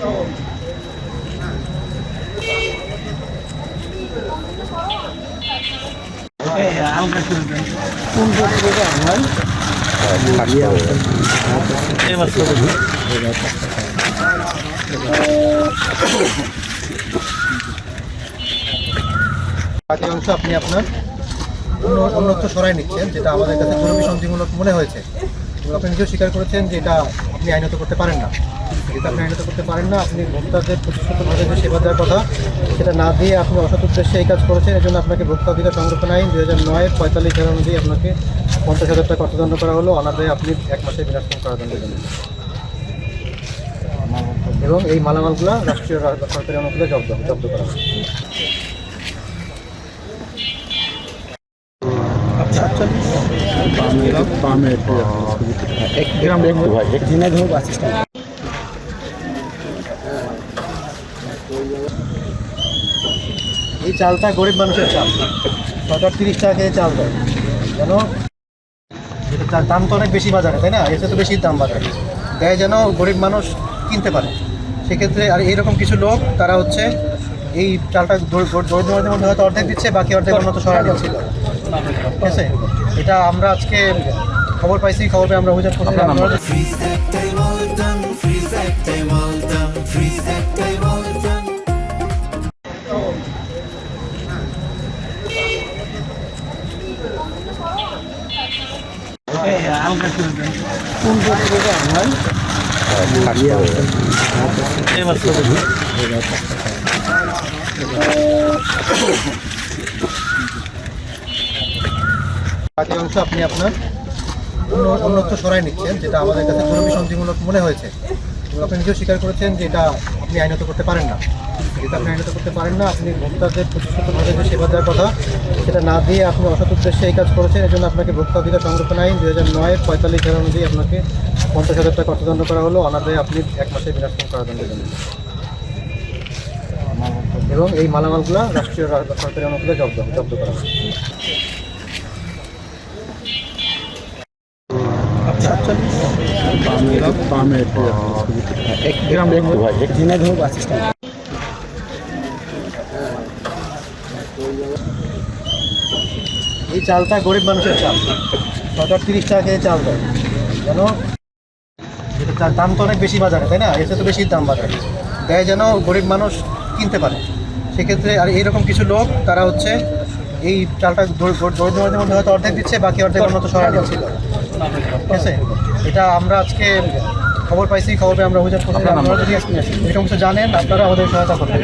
বাকি অংশ আপনি আপনার অন্যত্র সরাই নিচ্ছেন, যেটা আমাদের কাছে জরুরি সন্ধিমূলক মনে হয়েছে। আপনি নিজেও স্বীকার করেছেন যে এটা আপনি আইনত করতে পারেন না। যেটা আপনি আইনত করতে পারেন না, আপনি ভোক্তাদের প্রতিশ্রুতভাবে যে সেবা দেওয়ার কথা সেটা না দিয়ে আপনি অসৎ উদ্দেশ্যে এই কাজ করেছেন। এই জন্য আপনাকে ভোক্তা অধিকার সংরক্ষণ আইন 2009-45 ধারা অনুযায়ী আপনাকে 50,000 টাকা অর্থদণ্ড করা হলো। অনাদায়ে আপনি 1 মাসের বিনাশন কারাদণ্ডের জন্য। এবং এই মালামালগুলো রাষ্ট্রীয় সরকারি অনুকূলে জব্দ করা হবে। এই চালটা গরিব মানুষের চাল। সরকার 30 টাকা কেজি চাল দেয়, যেন চাল দাম তো অনেক বেশি বাজারে, তাই না? এতে তো বেশি দাম বাজারে দেয় যেন গরিব মানুষ কিনতে পারে। সেক্ষেত্রে আর এইরকম কিছু লোক তারা হচ্ছে এই চালটা দরিদ্রদের মধ্যে হয়তো অর্ধেক দিচ্ছে, বাকি অর্ধেক উন্নত সরাই দিচ্ছিল। ঠিক আছে, এটা আমরা আজকে খবর পাইছি, খবর পেয়ে আমরা অভিযোগ করছি। বাকি অংশ আপনি আপনার অন্যত্র সরাই নিচ্ছেন, যেটা আমাদের কাছে জরুরি সন্ধিমূলক মনে হয়েছে। আপনি নিজেও স্বীকার করেছেন যে এটা আপনি আইনত করতে পারেন না। যেটা আপনি আইনত করতে পারেন না, আপনি ভোক্তাদের প্রতিশ্রুতভাবে যে সেবা দেওয়ার কথা সেটা না দিয়ে আপনি অসৎ উদ্দেশ্যে এই কাজ করেছেন। এই জন্য আপনাকে ভোক্তা অধিকার সংরক্ষণ আইন 2009-45 ধারা অনুযায়ী আপনাকে 50,000 টাকা অর্থদণ্ড করা হলো। অনাদায়ে আপনি 1 মাসের বিনাশন কারাদণ্ডের জন্য। এবং এই মালামালগুলো রাষ্ট্রীয় সরকারি অনুকূলে জব্দ করা হবে। এই চালটা গরিব মানুষের চাল। সরকার 30 টাকা কেজি চাল দেয়, যেন চাল দাম তো অনেক বেশি বাজারে, তাই না? এতে তো বেশি দাম বাজারে দেয় যেন গরিব মানুষ কিনতে পারে। সেক্ষেত্রে আর এইরকম কিছু লোক তারা হচ্ছে এই চালটা দরিদ্রদের মধ্যে হয়তো অর্ধেক দিচ্ছে, বাকি অর্ধেক উন্নত সরাই দিচ্ছিল। ঠিক আছে, এটা আমরা আজকে খবর পাইছি, খবর পেয়ে আমরা অভিযোগ করছি। আপনারা যদি এরকম কিছু জানেন, আপনারা আমাদের সহায়তা করবেন।